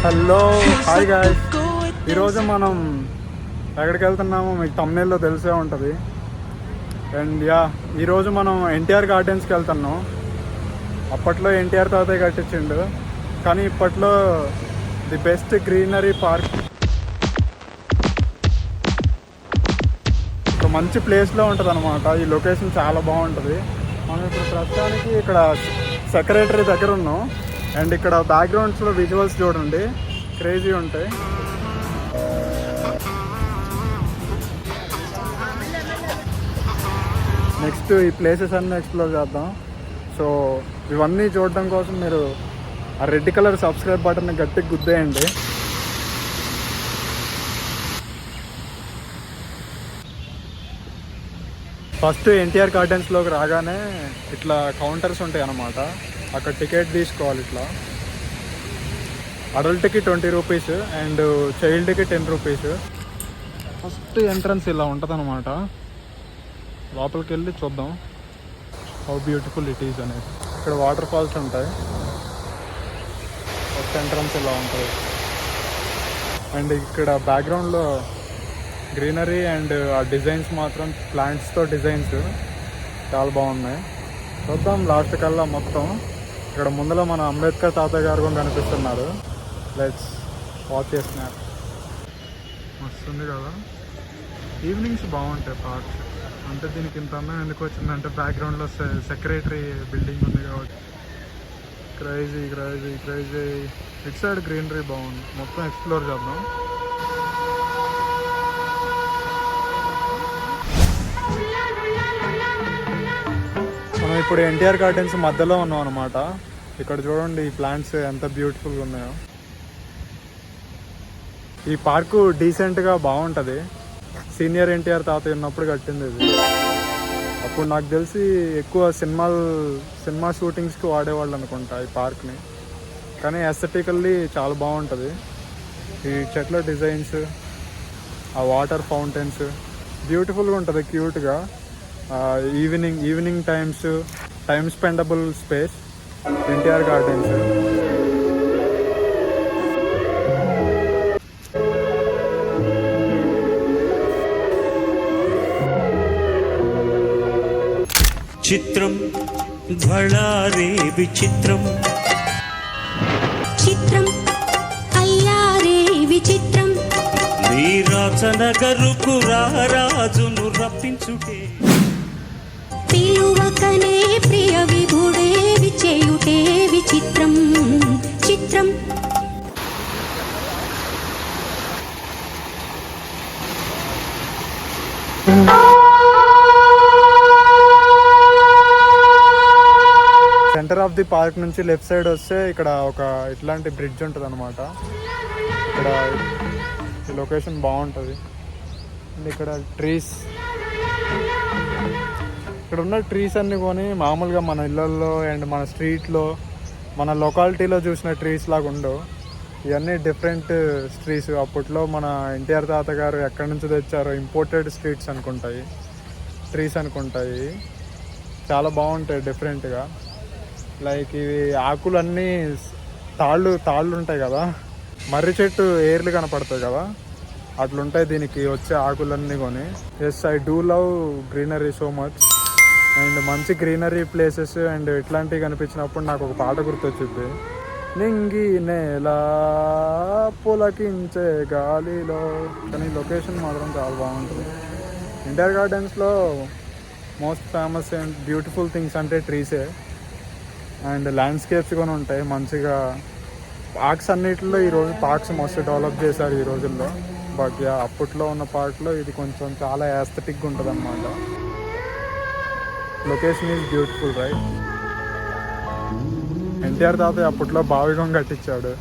Hello hi guys, ఈరోజు మనం ఎక్కడికి వెళ్తున్నామో మీకు thumbnail లో తెలిసే ఉంటుంది. అండ్ ఈరోజు మనం ఎన్టీఆర్ గార్డెన్స్కి వెళ్తున్నాం. అప్పట్లో ఎన్టీఆర్ తాతయ్య కట్టించిండు, కానీ ఇప్పట్లో ది బెస్ట్ గ్రీనరీ పార్క్, ఒక మంచి ప్లేస్లో ఉంటుంది అనమాట. ఈ లొకేషన్ చాలా బాగుంటుంది. మనం ఇప్పుడు ప్రస్తుతానికి ఇక్కడ సెక్రటరీ దగ్గర ఉన్నాం. అండ్ ఇక్కడ బ్యాక్గ్రౌండ్స్లో విజువల్స్ చూడండి, క్రేజీ ఉంటాయి. నెక్స్ట్ ఈ ప్లేసెస్ అన్నీ ఎక్స్ప్లోర్ చేద్దాం. సో ఇవన్నీ చూడడం కోసం మీరు ఆ రెడ్ కలర్ సబ్స్క్రైబ్ బటన్ని గట్టిగా గుద్దేయండి. ఫస్ట్ ఎన్టీఆర్ గార్డెన్స్లోకి రాగానే ఇట్లా కౌంటర్స్ ఉంటాయి అన్నమాట. అక్కడ టికెట్ తీసుకోవాలి. ఇట్లా అడల్ట్కి 20 రూపీస్ అండ్ చైల్డ్కి 10 రూపీస్. ఫస్ట్ ఎంట్రన్స్ ఇలా ఉంటుంది అనమాట. లోపలికి వెళ్ళి చూద్దాం హౌ బ్యూటిఫుల్ ఇట్ ఈస్ అనేది. ఇక్కడ వాటర్ ఫాల్స్ ఉంటాయి. ఫస్ట్ ఎంట్రన్స్ ఇలా ఉంటుంది. అండ్ ఇక్కడ బ్యాక్గ్రౌండ్లో గ్రీనరీ అండ్ ఆ డిజైన్స్ మాత్రం ప్లాంట్స్తో డిజైన్స్ చాలా బాగున్నాయి. చూద్దాం లాస్ట్ కల్లా మొత్తం. ఇక్కడ ముందులో మన అంబేద్కర్ తాతయ్య గారు కూడా కనిపిస్తున్నారు. లెట్స్ వాచ్ చేస్తున్నారు. వస్తుంది కదా, ఈవినింగ్స్ బాగుంటాయి పార్క్స్. అంటే దీనికి ఇంత అందం ఎందుకు వచ్చిందంటే బ్యాక్గ్రౌండ్లో సెక్రటరీ బిల్డింగ్ ఉంది కాబట్టి. Crazy crazy crazy. It side greenery బాగుంది. మొత్తం ఎక్స్ప్లోర్ చేద్దాం. మనం ఇప్పుడు ఎన్టీఆర్ గార్డెన్స్ మధ్యలో ఉన్నాం అనమాట. ఇక్కడ చూడండి ఈ ప్లాంట్స్ ఎంత బ్యూటిఫుల్గా ఉన్నాయో. ఈ పార్కు డీసెంట్గా బాగుంటుంది. సీనియర్ ఎన్టీఆర్ తాతయ్య ఉన్నప్పుడు కట్టింది ఇది. అప్పుడు నాకు తెలిసి ఎక్కువ సినిమా షూటింగ్స్కి వాడేవాళ్ళు అనుకుంటా ఈ పార్క్ని. కానీ ఎస్థెటికల్లీ చాలా బాగుంటుంది. ఈ చెట్ల డిజైన్స్, ఆ వాటర్ ఫౌంటైన్స్ బ్యూటిఫుల్గా ఉంటుంది, క్యూట్గా. Evening time spendable space NTR gardens. చిత్రం భళారే విచిత్రం, చిత్రం అయ్యారే విచిత్రం, వీరాజనగరుకు రారాజును రప్పించుటే, పిలువకనే ప్రియ విభుడే విచేయుటే విచిత్రం చిత్రం. సెంటర్ ఆఫ్ ది పార్క్ నుంచి లెఫ్ట్ సైడ్ వస్తే ఇక్కడ ఒక ఇట్లాంటి బ్రిడ్జ్ ఉంటుంది అనమాట. ఇక్కడ ఈ లొకేషన్ బాగుంటుంది. అండ్ ఇక్కడ ట్రీస్, ఇక్కడ ఉన్న ట్రీస్ అన్నీ కొని మామూలుగా మన ఇళ్ళల్లో అండ్ మన స్ట్రీట్లో మన లొకాలిటీలో చూసిన ట్రీస్ లాగా ఉండవు. ఇవన్నీ డిఫరెంట్ ట్రీస్. అప్పట్లో మన ఎన్టీఆర్ తాత గారు ఎక్కడి నుంచి తెచ్చారో ఇంపోర్టెడ్ ట్రీస్ అనుకుంటాయి. చాలా బాగుంటాయి డిఫరెంట్గా. లైక్ ఇవి ఆకులన్నీ తాళ్ళు ఉంటాయి కదా, మర్రి చెట్టు ఏర్లు కనపడతాయి కదా, అట్లుంటాయి దీనికి వచ్చే ఆకులన్నీ కొని. Yes, I do love greenery so much. And మంచి గ్రీనరీ ప్లేసెస్ అండ్ ఇట్లాంటివి కనిపించినప్పుడు నాకు ఒక పాట గుర్తొచ్చింది. నింగి నేల పులకించే గాలిలో. కానీ లొకేషన్ మాత్రం చాలా బాగుంటుంది. ఎన్టీఆర్ గార్డెన్స్లో most famous and beautiful things అంటే ట్రీసే అండ్ ల్యాండ్స్కేప్స్ కూడా ఉంటాయి మంచిగా. పార్క్స్ అన్నిటిలో ఈరోజు పార్క్స్ మస్తు డెవలప్ చేశారు ఈ రోజుల్లో. బట్ అప్పట్లో ఉన్న పార్క్లో ఇది కొంచెం చాలా యాస్థెటిక్గా ఉంటుంది అన్నమాట. Location is beautiful right. NTR తాతయ్య అప్పట్లో బావిగం కట్టించాడు.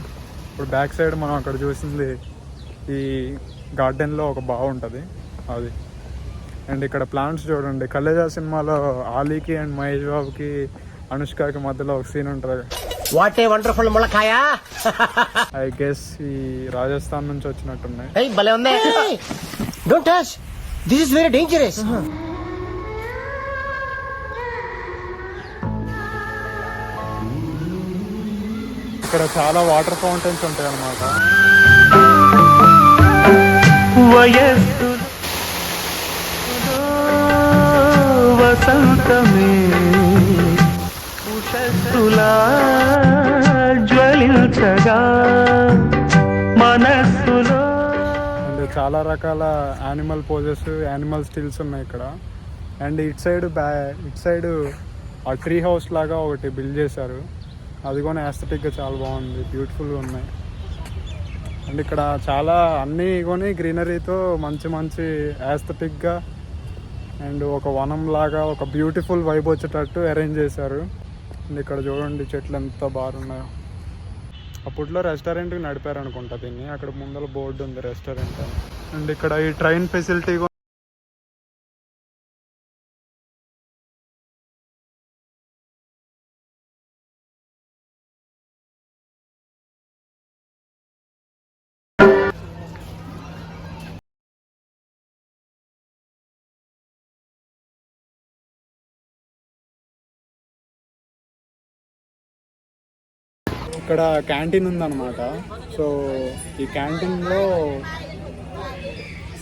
ఇప్పుడు బ్యాక్ సైడ్ మనం అక్కడ చూసింది ఈ గార్డెన్లో ఒక బావి ఉంటుంది అది. అండ్ ఇక్కడ ప్లాంట్స్ చూడండి. కలేజా సినిమాలో ఆలీకి అండ్ మహేష్ బాబుకి అనుష్కకి మధ్యలో ఒక సీన్ ఉంటుంది. వాట్ ఏ వండర్ఫుల్ ములకాయ. ఐ గెస్ ఈ రాజస్థాన్ నుంచి వచ్చినట్టున్నాయి. ఏయ్ భలే ఉంది. Don't touch, this is very dangerous. ఇక్కడ చాలా వాటర్ ఫౌంటైన్స్ ఉంటాయి అన్నమాట. వయస్సు వసంతమే ఉషస్సులా జ్వలించగా మనస్సులో. అండ్ చాలా రకాల యానిమల్ పోజెస్, యానిమల్ స్టిల్స్ ఉన్నాయి ఇక్కడ. అండ్ ఇటు సైడ్ ఆ ట్రీ హౌస్ లాగా ఒకటి బిల్డ్ చేశారు. అది కూడా యాస్థెటిక్గా చాలా బాగుంది, బ్యూటిఫుల్గా ఉన్నాయి. అండ్ ఇక్కడ చాలా అన్నీ కొని గ్రీనరీతో మంచి యాస్థెటిక్గా అండ్ ఒక వనం లాగా ఒక బ్యూటిఫుల్ వైబ్ వచ్చేటట్టు అరేంజ్ చేశారు. అండ్ ఇక్కడ చూడండి చెట్లు ఎంత బాగున్నాయో. అప్పట్లో రెస్టారెంట్కి నడిపారు అనుకుంటా దీన్ని. అక్కడ ముందర బోర్డు ఉంది రెస్టారెంట్ అని. అండ్ ఇక్కడ ఈ ట్రైన్ ఫెసిలిటీ ఇక్కడ క్యాంటీన్ ఉందన్నమాట. సో ఈ క్యాంటీన్లో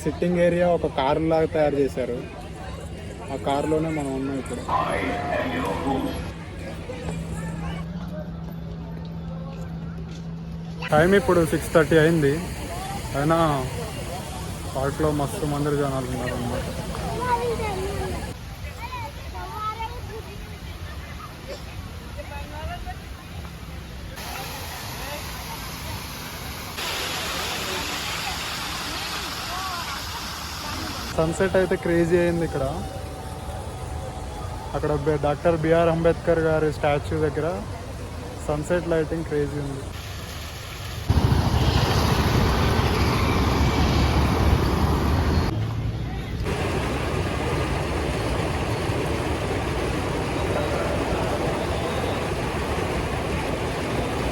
సిట్టింగ్ ఏరియా ఒక కారు లాగా తయారు చేశారు. ఆ కారులోనే మనం ఉన్నాం ఇప్పుడు. టైం ఇప్పుడు 6:30 అయింది. అయినా పార్క్లో మస్తు మంది జనాలు ఉన్నారు అన్నమాట. సన్సెట్ అయితే క్రేజీ అయింది ఇక్కడ. అక్కడ డాక్టర్ బిఆర్ అంబేద్కర్ గారి స్టాచ్యూ దగ్గర సన్సెట్ లైటింగ్ క్రేజీ ఉంది.